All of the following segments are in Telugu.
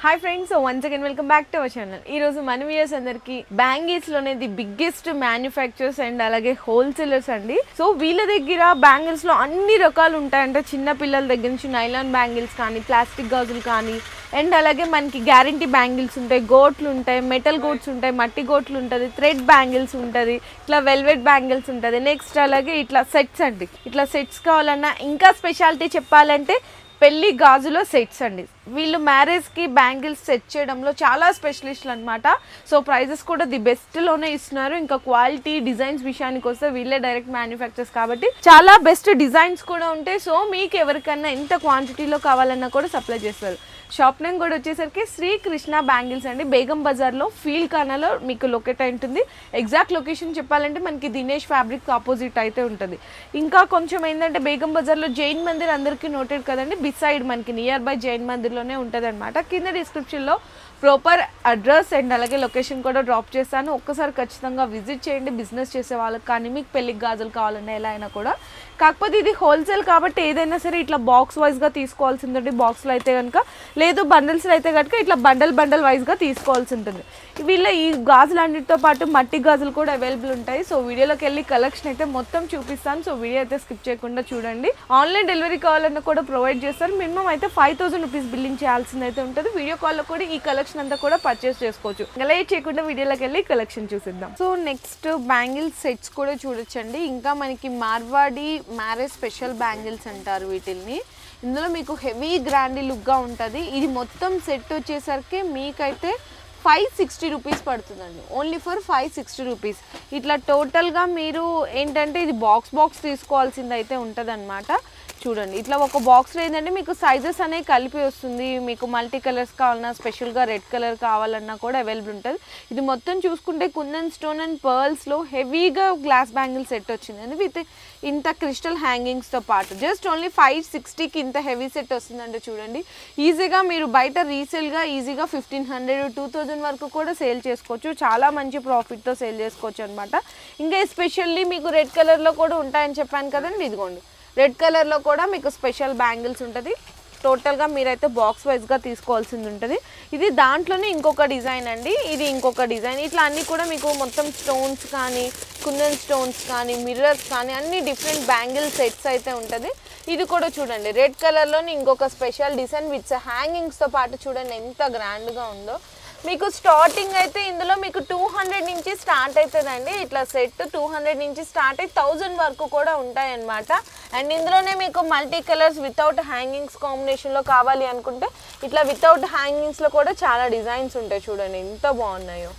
Hi friends, once again welcome back to our channel. ఈరోజు మన వ్యూయర్స్ అందరికి బ్యాంగిల్స్లోనే ది బిగ్గెస్ట్ మ్యానుఫ్యాక్చరర్స్ అండ్ అలాగే హోల్సేలర్స్ అండి. సో వీళ్ళ దగ్గర బ్యాంగిల్స్లో అన్ని రకాలు ఉంటాయంటే చిన్న పిల్లల దగ్గర నుంచి నైలాన్ బ్యాంగిల్స్ కానీ, ప్లాస్టిక్ గాజులు కానీ, అండ్ అలాగే మనకి గ్యారంటీ బ్యాంగిల్స్ ఉంటాయి, గోట్లు ఉంటాయి, మెటల్ గోట్స్ ఉంటాయి, మట్టి గోట్లు ఉంటుంది, థ్రెడ్ బ్యాంగిల్స్ ఉంటుంది, ఇట్లా వెల్వెట్ బ్యాంగిల్స్ ఉంటుంది. నెక్స్ట్ అలాగే ఇట్లా సెట్స్ అండి. ఇట్లా సెట్స్ కావాలన్నా ఇంకా స్పెషాలిటీ చెప్పాలంటే పెళ్లి గాజులో సెట్స్ అండి. వీళ్ళు మ్యారేజ్కి బ్యాంగిల్స్ సెట్ చేయడంలో చాలా స్పెషలిస్టులు అనమాట. సో ప్రైజెస్ కూడా ది బెస్ట్లోనే ఇస్తున్నారు. ఇంకా క్వాలిటీ డిజైన్స్ విషయానికి వస్తే వీళ్ళే డైరెక్ట్ మ్యానుఫ్యాక్చర్స్ కాబట్టి చాలా బెస్ట్ డిజైన్స్ కూడా ఉంటాయి. సో మీకు ఎవరికన్నా ఎంత క్వాంటిటీలో కావాలన్నా కూడా సప్లై చేస్తారు. షాప్ నేమ్ కూడా వచ్చేసరికి శ్రీకృష్ణ బ్యాంగిల్స్ అండి. బేగం బజార్లో ఫీల్ ఖానాలో మీకు లొకేట్ అయి ఉంటుంది. ఎగ్జాక్ట్ లొకేషన్ చెప్పాలంటే మనకి దినేష్ ఫ్యాబ్రిక్ ఆపోజిట్ అయితే ఉంటుంది. ఇంకా కొంచెం ఏంటంటే బేగం బజార్లో జైన్ మందిర్ అందరికీ నోటెడ్ కదండి. బిసైడ్ మనకి నియర్ బై జైన్ మందిర్లోనే ఉంటుంది అనమాట. కింద డిస్క్రిప్షన్లో ప్రాపర్ అడ్రస్ అండ్ అలాగే లొకేషన్ కూడా డ్రాప్ చేస్తాను. ఒక్కసారి ఖచ్చితంగా విజిట్ చేయండి. బిజినెస్ చేసే వాళ్ళకి కానీ, మీకు పెళ్ళికి గాజులు కావాలన్నా ఎలా అయినా కూడా. కాకపోతే ఇది హోల్సేల్ కాబట్టి ఏదైనా సరే ఇట్లా బాక్స్ వైజ్గా తీసుకోవాల్సిందండి. బాక్స్లో అయితే కనుక, లేదు బండిల్స్లో అయితే కనుక ఇట్లా బండల్ వైజ్గా తీసుకోవాల్సి ఉంటుంది. వీళ్ళ ఈ గాజులు అన్నిటితో పాటు మట్టి గాజులు కూడా అవైలబుల్ ఉంటాయి. సో వీడియోలోకి వెళ్ళి కలెక్షన్ అయితే మొత్తం చూపిస్తాను. సో వీడియో అయితే స్కిప్ చేయకుండా చూడండి. ఆన్లైన్ డెలివరీ కావాలన్నా కూడా ప్రొవైడ్ చేస్తారు. మినిమం అయితే 5000 రూపీస్ బిల్లింగ్ చేయాల్సింది అయితే ఉంటుంది. వీడియో కాల్లో కూడా ఈ కలెక్షన్ అంతా కూడా పర్చేస్ చేసుకోవచ్చు. లేట్ చేయకుండా వీడియోలోకి వెళ్ళి కలెక్షన్ చూసిద్దాం. సో నెక్స్ట్ బ్యాంగిల్ సెట్స్ కూడా చూడొచ్చండి. ఇంకా మనకి మార్వాడి మ్యారేజ్ స్పెషల్ బ్యాంగిల్స్ అంటారు వీటిల్ని. ఇందులో మీకు హెవీ గ్రాండీ లుక్గా ఉంటుంది. ఇది మొత్తం సెట్ వచ్చేసరికి మీకైతే 560 రూపీస్ పడుతుందండి. Only for 560 rupees. ఇట్లా టోటల్గా మీరు ఏంటంటే ఇది బాక్స్ తీసుకోవాల్సింది అయితే ఉంటుంది అనమాట. చూడండి, ఇట్లా ఒక బాక్స్లో ఏంటంటే మీకు సైజెస్ అనేవి కలిపి వస్తుంది. మీకు మల్టీ కలర్స్ కావాలన్నా, స్పెషల్గా రెడ్ కలర్ కావాలన్నా కూడా అవైలబుల్ ఉంటుంది. ఇది మొత్తం చూసుకుంటే కుందన్ స్టోన్ అండ్ పర్ల్స్లో హెవీగా గ్లాస్ బ్యాంగిల్ సెట్ వచ్చిందండి. విత్ ఇంత క్రిస్టల్ హ్యాంగింగ్స్తో పాటు జస్ట్ ఓన్లీ 560కి ఇంత హెవీ సెట్ వస్తుందంటే చూడండి. ఈజీగా మీరు బయట రీసేల్గా ఈజీగా 1500, 2000 వరకు కూడా సేల్ చేసుకోవచ్చు. చాలా మంచి ప్రాఫిట్తో సేల్ చేసుకోవచ్చు అనమాట. ఇంకా ఎస్పెషల్లీ మీకు రెడ్ కలర్లో కూడా ఉంటాయని చెప్పాను కదండి. ఇదిగోండి, రెడ్ కలర్లో కూడా మీకు స్పెషల్ బ్యాంగిల్స్ ఉంటుంది. టోటల్గా మీరైతే బాక్స్ వైజ్గా తీసుకోవాల్సింది ఉంటుంది. ఇది దాంట్లోనే ఇంకొక డిజైన్ అండి. ఇది ఇంకొక డిజైన్. ఇట్లా అన్నీ కూడా మీకు మొత్తం స్టోన్స్ కానీ, కుందన్ స్టోన్స్ కానీ, మిర్రర్స్ కానీ అన్ని డిఫరెంట్ బ్యాంగిల్ సెట్స్ అయితే ఉంటుంది. ఇది కూడా చూడండి, రెడ్ కలర్లోని ఇంకొక స్పెషల్ డిజైన్ విత్ హ్యాంగింగ్స్తో పాటు చూడండి ఎంత గ్రాండ్గా ఉందో. మీకు స్టార్టింగ్ అయితే ఇందులో మీకు 200 నుంచి స్టార్ట్ అవుతుందండి. ఇట్లా సెట్ 200 నుంచి స్టార్ట్ అయ్యి 1000 వరకు కూడా ఉంటాయి అన్నమాట. అండ్ ఇందులోనే మీకు మల్టీ కలర్స్ వితౌట్ హ్యాంగింగ్స్ కాంబినేషన్లో కావాలి అనుకుంటే ఇట్లా వితౌట్ హ్యాంగింగ్స్లో కూడా చాలా డిజైన్స్ ఉంటాయి. చూడండి ఎంత బాగున్నాయో.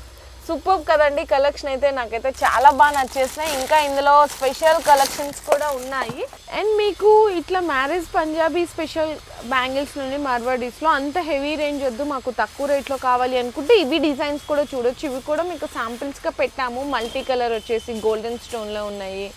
సూపర్ కదండి. కలెక్షన్ అయితే నాకైతే చాలా బాగా నచ్చేసినాయి. ఇంకా ఇందులో స్పెషల్ కలెక్షన్స్ కూడా ఉన్నాయి. అండ్ మీకు ఇట్లా మ్యారేజ్ పంజాబీ స్పెషల్ బ్యాంగిల్స్లోని మార్వాడీస్లో అంత హెవీ రేంజ్ వద్దు, మాకు తక్కువ రేట్లో కావాలి అనుకుంటే ఇవి డిజైన్స్ కూడా చూడొచ్చు. ఇవి కూడా మీకు శాంపిల్స్గా పెట్టాము. మల్టీ కలర్ వచ్చేసి గోల్డెన్ స్టోన్లో ఉన్నాయి.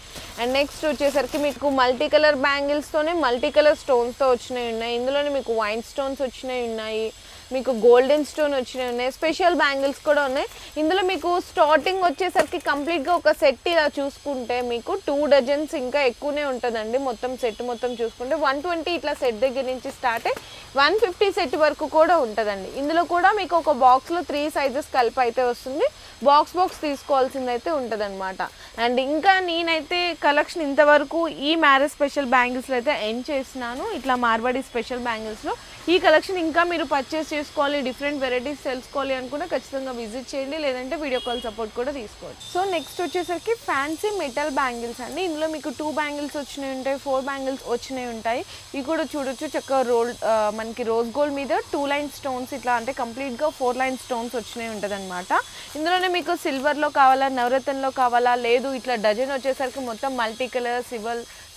అండ్ నెక్స్ట్ వచ్చేసరికి మీకు మల్టీ కలర్ బ్యాంగిల్స్తోనే మల్టీ కలర్ స్టోన్స్తో వచ్చినవి ఉన్నాయి. ఇందులోనే మీకు వైన్ స్టోన్స్ వచ్చినవి ఉన్నాయి, మీకు గోల్డెన్ స్టోన్ వచ్చినవి ఉన్నాయి, స్పెషల్ బ్యాంగిల్స్ కూడా ఉన్నాయి. ఇందులో మీకు స్టార్టింగ్ వచ్చేసరికి కంప్లీట్గా ఒక సెట్ ఇలా చూసుకుంటే మీకు 2 డజన్స్ ఇంకా ఎక్కువనే ఉంటుందండి. మొత్తం సెట్ మొత్తం చూసుకుంటే 120 ఇట్లా సెట్ దగ్గర నుంచి స్టార్ట్ అయ్యి 150 సెట్ వరకు కూడా ఉంటుందండి. ఇందులో కూడా మీకు ఒక బాక్స్లో 3 సైజెస్ కలిపి అయితే వస్తుంది. బాక్స్ తీసుకోవాల్సింది అయితే ఉంటుంది అనమాట. అండ్ ఇంకా నేనైతే కలెక్షన్ ఇంతవరకు ఈ మ్యారేజ్ స్పెషల్ బ్యాంగిల్స్లో అయితే ఎండ్ చేసినాను. ఇట్లా మార్వాడి స్పెషల్ బ్యాంగిల్స్లో ఈ కలెక్షన్ ఇంకా మీరు పర్చేస్ చేసుకోవాలి, డిఫరెంట్ వెరైటీస్ తెలుసుకోవాలి అనుకుంటే ఖచ్చితంగా విజిట్ చేయండి. లేదంటే వీడియో కాల్ సపోర్ట్ కూడా తీసుకోవచ్చు. సో నెక్స్ట్ వచ్చేసరికి ఫ్యాన్సీ మెటల్ బ్యాంగిల్స్ అండి. ఇందులో మీకు 2 బ్యాంగిల్స్ వచ్చినాయి ఉంటాయి, 4 బ్యాంగిల్స్ వచ్చినాయి ఉంటాయి. ఇవి కూడా చూడొచ్చు. చక్కగా మనకి రోజ్ గోల్డ్ మీద 2 లైన్ స్టోన్స్ ఇట్లా అంటే కంప్లీట్గా 4 లైన్ స్టోన్స్ వచ్చినాయి ఉంటుంది అనమాట. ఇందులోనే మీకు సిల్వర్లో కావాలా, నవరత్నంలో కావాలా, లేదు ఇట్లా డజన్ వచ్చేసరికి మొత్తం మల్టీ కలర్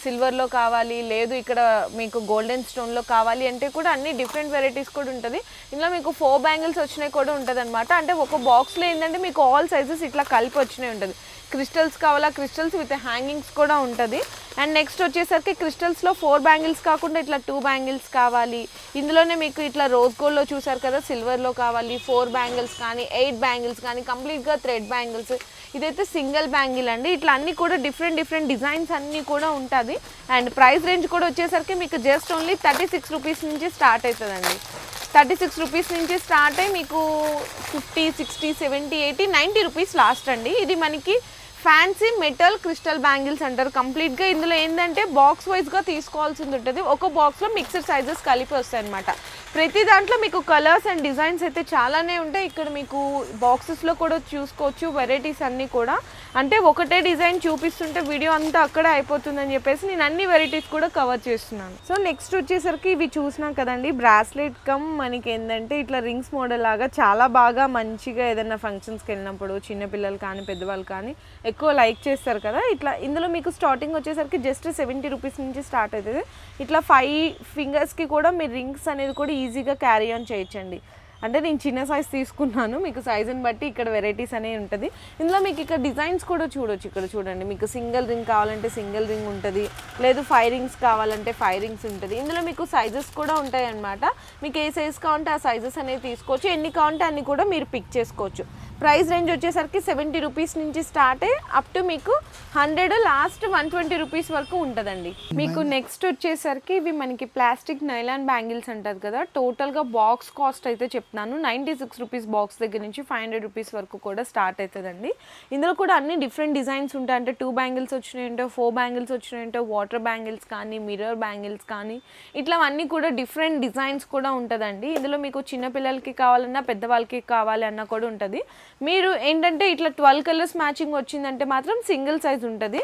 సిల్వర్లో కావాలి, లేదు ఇక్కడ మీకు గోల్డెన్ స్టోన్లో కావాలి అంటే కూడా అన్ని డిఫరెంట్ వెరైటీస్ కూడా ఉంటుంది. ఇందులో మీకు 4 బ్యాంగిల్స్ వచ్చినాయి కూడా ఉంటుంది అనమాట. అంటే ఒక బాక్స్లో ఏంటంటే మీకు ఆల్ సైజెస్ ఇట్లా కలిపి వచ్చినాయి ఉంటుంది. క్రిస్టల్స్ కావాలా, క్రిస్టల్స్ విత్ హ్యాంగింగ్స్ కూడా ఉంటుంది. అండ్ నెక్స్ట్ వచ్చేసరికి క్రిస్టల్స్లో 4 బ్యాంగిల్స్ కాకుండా ఇట్లా 2 బ్యాంగిల్స్ కావాలి. ఇందులోనే మీకు ఇట్లా రోజ్ గోల్డ్లో చూసారు కదా, సిల్వర్లో కావాలి, 4 బ్యాంగిల్స్ కానీ 8 బ్యాంగిల్స్ కానీ కంప్లీట్గా థ్రెడ్ బ్యాంగిల్స్. ఇదైతే సింగిల్ బ్యాంగిల్ అండి. ఇట్లా అన్నీ కూడా డిఫరెంట్ డిజైన్స్ అన్నీ కూడా ఉంటుంది. అండ్ ప్రైస్ రేంజ్ కూడా వచ్చేసరికి మీకు జస్ట్ ఓన్లీ 36 రూపీస్ నుంచి స్టార్ట్ అవుతుందండి. 36 రూపీస్ నుంచి స్టార్ట్ అయ్యి మీకు 50, 60, 70, 80, 90 రూపీస్ లాస్ట్ అండి. ఇది మనకి ఫ్యాన్సీ మెటల్ క్రిస్టల్ బ్యాంగిల్స్ అంటారు కంప్లీట్గా. ఇందులో ఏంటంటే బాక్స్ వైజ్గా తీసుకోవాల్సింది ఉంటుంది. ఒక బాక్స్లో మిక్స్డ్ సైజెస్ కలిపి వస్తాయి అనమాట. ప్రతి దాంట్లో మీకు కలర్స్ అండ్ డిజైన్స్ అయితే చాలానే ఉంటాయి. ఇక్కడ మీకు బాక్సెస్లో కూడా చూసుకోవచ్చు వెరైటీస్ అన్నీ కూడా. అంటే ఒకటే డిజైన్ చూపిస్తుంటే వీడియో అంతా అక్కడే అయిపోతుందని చెప్పేసి నేను అన్ని వెరైటీస్ కూడా కవర్ చేస్తున్నాను. సో నెక్స్ట్ వచ్చేసరికి ఇవి చూసినాం కదండి, బ్రాస్లెట్ కమ్ మనకి ఏంటంటే ఇట్లా రింగ్స్ మోడల్ లాగా చాలా బాగా మంచిగా ఏదైనా ఫంక్షన్స్కి వెళ్ళినప్పుడు చిన్నపిల్లలు కానీ పెద్దవాళ్ళు కానీ ఎక్కువ లైక్ చేస్తారు కదా. ఇట్లా ఇందులో మీకు స్టార్టింగ్ వచ్చేసరికి జస్ట్ 70 రూపీస్ నుంచి స్టార్ట్ అవుతుంది. ఇట్లా 5 ఫింగర్స్కి కూడా మీరు రింగ్స్ అనేది కూడా ఈజీగా క్యారీ ఆన్ చేయొచ్చండి. అంటే నేను చిన్న సైజ్ తీసుకున్నాను, మీకు సైజుని బట్టి ఇక్కడ వెరైటీస్ అనేవి ఉంటుంది. ఇందులో మీకు ఇక్కడ డిజైన్స్ కూడా చూడొచ్చు. ఇక్కడ చూడండి, మీకు సింగిల్ రింగ్ కావాలంటే సింగిల్ రింగ్ ఉంటుంది, లేదు 5 రింగ్స్ కావాలంటే 5 రింగ్స్ ఉంటుంది. ఇందులో మీకు సైజెస్ కూడా ఉంటాయి అన్నమాట. మీకు ఏ సైజ్ కావాలంటే ఆ సైజెస్ అనేవి తీసుకోవచ్చు, ఎన్ని కావాలంటే అన్ని కూడా మీరు పిక్ చేసుకోవచ్చు. ప్రైస్ రేంజ్ వచ్చేసరికి 70 రూపీస్ నుంచి స్టార్ట్ అయ్యి అప్ టు మీకు 100 లాస్ట్ 120 రూపీస్ వరకు ఉంటుందండి. మీకు నెక్స్ట్ వచ్చేసరికి ఇవి మనకి ప్లాస్టిక్ నైలాన్ బ్యాంగిల్స్ అంటారు కదా. టోటల్గా బాక్స్ కాస్ట్ అయితే చెప్తున్నాను 96 రూపీస్ బాక్స్ దగ్గర నుంచి 500 రూపీస్ వరకు కూడా స్టార్ట్ అవుతుందండి. ఇందులో కూడా అన్ని డిఫరెంట్ డిజైన్స్ ఉంటాయి. అంటే 2 బ్యాంగిల్స్ వచ్చినాయంటో 4 బ్యాంగిల్స్ వచ్చినాయంటో వాటర్ బ్యాంగిల్స్ కానీ మిర్రర్ బ్యాంగిల్స్ కానీ ఇట్లా అన్నీ కూడా డిఫరెంట్ డిజైన్స్ కూడా ఉంటుందండి. ఇందులో మీకు చిన్నపిల్లలకి కావాలన్నా పెద్దవాళ్ళకి కావాలి అన్నా కూడా ఉంటుంది. మీరు ఏంటంటే ఇట్లా 12 కలర్స్ మ్యాచింగ్ వచ్చిందంటే మాత్రం సింగిల్ సైజ్ ఉంటుంది,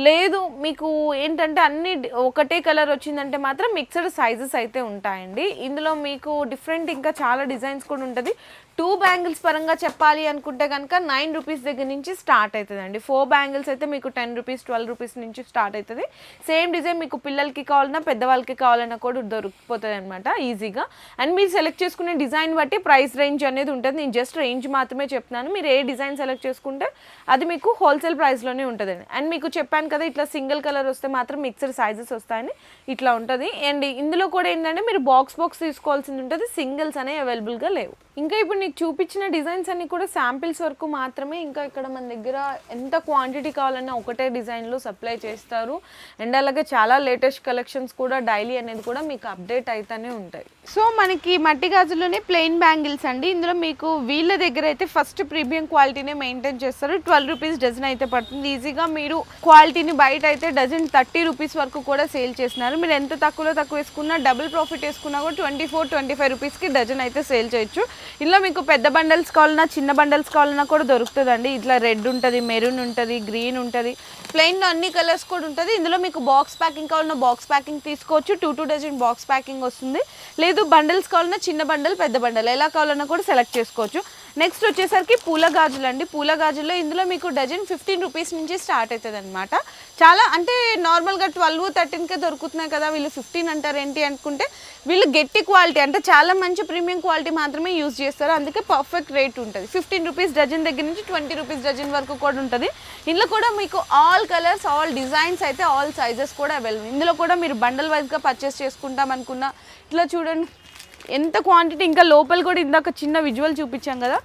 లేదు మీకు ఏంటంటే అన్ని ఒకటే కలర్ వచ్చిందంటే మాత్రం మిక్స్డ్ సైజెస్ అయితే ఉంటాయండి. ఇందులో మీకు డిఫరెంట్ ఇంకా చాలా డిజైన్స్ కూడా ఉంటుంది. 2 బ్యాంగిల్స్ పరంగా చెప్పాలి అనుకుంటే కనుక 9 రూపీస్ దగ్గర నుంచి స్టార్ట్ అవుతుందండి. 4 బ్యాంగిల్స్ అయితే మీకు 10 రూపీస్ 12 రూపీస్ నుంచి స్టార్ట్ అవుతుంది. సేమ్ డిజైన్ మీకు పిల్లలకి కావాలన్నా పెద్దవాళ్ళకి కావాలన్నా కూడా దొరికిపోతుంది అనమాట ఈజీగా. అండ్ మీరు సెలెక్ట్ చేసుకునే డిజైన్ బట్టి ప్రైస్ రేంజ్ అనేది ఉంటుంది. నేను జస్ట్ రేంజ్ మాత్రమే చెప్తున్నాను, మీరు ఏ డిజైన్ సెలెక్ట్ చేసుకుంటే అది మీకు హోల్సేల్ ప్రైస్లోనే ఉంటుందండి. అండ్ మీకు చెప్పాను కదా ఇట్లా సింగిల్ కలర్ వస్తే మాత్రం మిక్స్డ్ సైజెస్ వస్తాయని ఇట్లా ఉంటుంది. అండ్ ఇందులో కూడా ఏంటంటే మీరు బాక్స్ తీసుకోవాల్సింది ఉంటుంది, సింగిల్స్ అనేవి అవైలబుల్గా లేవు. ఇంకా ఇప్పుడు నీకు చూపించిన డిజైన్స్ అన్ని కూడా శాంపిల్స్ వరకు మాత్రమే. ఇంకా ఇక్కడ మన దగ్గర ఎంత క్వాంటిటీ కావాలన్నా ఒకటే డిజైన్లో సప్లై చేస్తారు. అండ్ అలాగే చాలా లేటెస్ట్ కలెక్షన్స్ కూడా డైలీ అనేది కూడా మీకు అప్డేట్ అవుతూనే ఉంటాయి. సో మనకి మట్టి గాజుల్లోనే ప్లెయిన్ బ్యాంగిల్స్ అండి. ఇందులో మీకు వీళ్ళ దగ్గర అయితే ఫస్ట్ ప్రీమియం క్వాలిటీనే మెయింటైన్ చేస్తారు. 12 రూపీస్ డజన్ అయితే పడుతుంది. ఈజీగా మీరు క్వాలిటీని బయట అయితే డజన్ 30 రూపీస్ వరకు కూడా సేల్ చేస్తున్నారు. మీరు ఎంత తక్కువ వేసుకున్నా డబుల్ ప్రాఫిట్ వేసుకున్నా కూడా 24-25 రూపీస్కి డజన్ అయితే సేల్ చేయొచ్చు. ఇందులో మీకు పెద్ద బండల్స్ కావాలన్నా చిన్న బండల్స్ కావాలన్నా కూడా దొరుకుతుందండి. ఇట్లా రెడ్ ఉంటుంది, మెరూన్ ఉంటుంది, గ్రీన్ ఉంటుంది, ప్లెయిన్లో అన్ని కలర్స్ కూడా ఉంటుంది. ఇందులో మీకు బాక్స్ ప్యాకింగ్ కావాలన్నా బాక్స్ ప్యాకింగ్ తీసుకోవచ్చు. 2 డజన్ బాక్స్ ప్యాకింగ్ వస్తుంది. లేదు బండల్స్ కావాలన్నా చిన్న బండల్ పెద్ద బండల్ ఎలా కావాలన్నా కూడా సెలెక్ట్ చేసుకోవచ్చు. నెక్స్ట్ వచ్చేసరికి పూల గాజులు అండి. పూల గాజుల్లో ఇందులో మీకు డజన్ 15 రూపీస్ నుంచి స్టార్ట్ అవుతుంది అనమాట. చాలా అంటే నార్మల్గా 12-13కే దొరుకుతున్నాయి కదా, వీళ్ళు 15 అంటారు ఏంటి అనుకుంటే వీళ్ళు గట్టి క్వాలిటీ అంటే చాలా మంచి ప్రీమియం క్వాలిటీ మాత్రమే యూజ్ చేస్తారు. అందుకే పర్ఫెక్ట్ రేట్ ఉంటుంది. 15 రూపీస్ డజన్ దగ్గర నుంచి 20 రూపీస్ డజన్ వరకు కూడా ఉంటుంది. ఇందులో కూడా మీకు ఆల్ కలర్స్ ఆల్ డిజైన్స్ అయితే ఆల్ సైజెస్ కూడా అవైలబుల్. ఇందులో కూడా మీరు బండల్ వైజ్గా పర్చేస్ చేసుకుంటాం అనుకున్నా ఇట్లా చూడండి ఎంత క్వాంటిటీ. ఇంకా లోపల కూడా ఇందాక చిన్న విజువల్ చూపించాం కదా,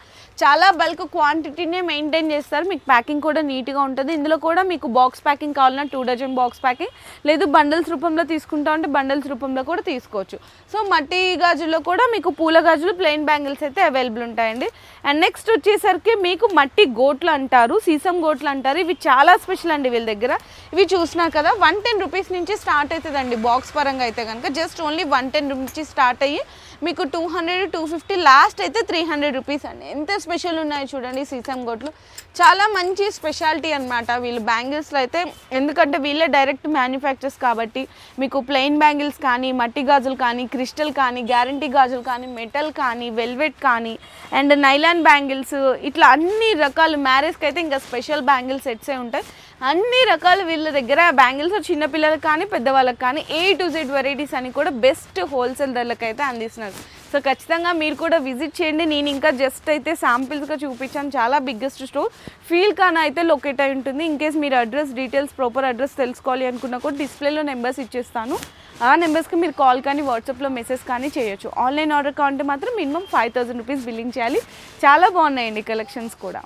చాలా బల్క్ క్వాంటిటీనే మెయింటైన్ చేస్తారు. మీకు ప్యాకింగ్ కూడా నీట్గా ఉంటుంది. ఇందులో కూడా మీకు బాక్స్ ప్యాకింగ్ కావాలన్నా 2 డజన్ బాక్స్ ప్యాకింగ్, లేదు బండల్స్ రూపంలో తీసుకుంటా ఉంటే బండల్స్ రూపంలో కూడా తీసుకోవచ్చు. సో మట్టి గాజుల్లో కూడా మీకు పూల గాజులు ప్లెయిన్ బ్యాంగిల్స్ అయితే అవైలబుల్ ఉంటాయండి. అండ్ నెక్స్ట్ వచ్చేసరికి మీకు మట్టి గోట్లు అంటారు, సీసం గోట్లు అంటారు. ఇవి చాలా స్పెషల్ అండి వీళ్ళ దగ్గర. ఇవి చూసినా కదా 110 రూపీస్ నుంచి స్టార్ట్ అవుతుందండి. బాక్స్ పరంగా అయితే కనుక జస్ట్ ఓన్లీ 110 నుంచి స్టార్ట్ అయ్యి మీకు 200-250 లాస్ట్ అయితే 300 రూపీస్ అండి. ఎంత స్పెషల్ ఉన్నాయి చూడండి సీసం గోట్లు. చాలా మంచి స్పెషాలిటీ అనమాట వీళ్ళు బ్యాంగిల్స్లో అయితే. ఎందుకంటే వీళ్ళే డైరెక్ట్ మ్యానుఫ్యాక్చర్స్ కాబట్టి మీకు ప్లెయిన్ బ్యాంగిల్స్ కానీ మట్టి గాజులు కానీ క్రిస్టల్ కానీ గ్యారంటీ గాజులు కానీ మెటల్ కానీ వెల్వెట్ కానీ అండ్ నైలాన్ బ్యాంగిల్స్ ఇట్లా అన్ని రకాలు మ్యారేజ్కి అయితే ఇంకా స్పెషల్ బ్యాంగిల్ సెట్సే ఉంటాయి. అన్ని రకాలు వీళ్ళ దగ్గర బ్యాంగిల్స్ చిన్నపిల్లలకు కానీ పెద్దవాళ్ళకి కానీ A to Z వెరైటీస్ అని కూడా బెస్ట్ హోల్సేల్ ధరలకు అయితే అందిస్తున్నారు. సో ఖచ్చితంగా మీరు కూడా విజిట్ చేయండి. నేను ఇంకా జస్ట్ అయితే శాంపిల్స్గా చూపించాను. చాలా బిగ్గెస్ట్ స్టోర్ ఫీల్ కాన అయితే లొకేట్ అయి ఉంటుంది. ఇన్ కేస్ మీరు అడ్రస్ డీటెయిల్స్ ప్రాపర్ అడ్రస్ తెలుసుకోవాలి అనుకున్నా కూడా డిస్ప్లేలో నెంబర్స్ ఇచ్చేస్తాను. ఆ నెంబర్స్కి మీరు కాల్ కానీ వాట్సాప్లో మెసేజ్ కానీ చేయొచ్చు. ఆన్లైన్ ఆర్డర్ కావాలంటే మాత్రం మినిమం 5000 రూపీస్ బిల్లింగ్ చేయాలి. చాలా బాగున్నాయండి కలెక్షన్స్ కూడా.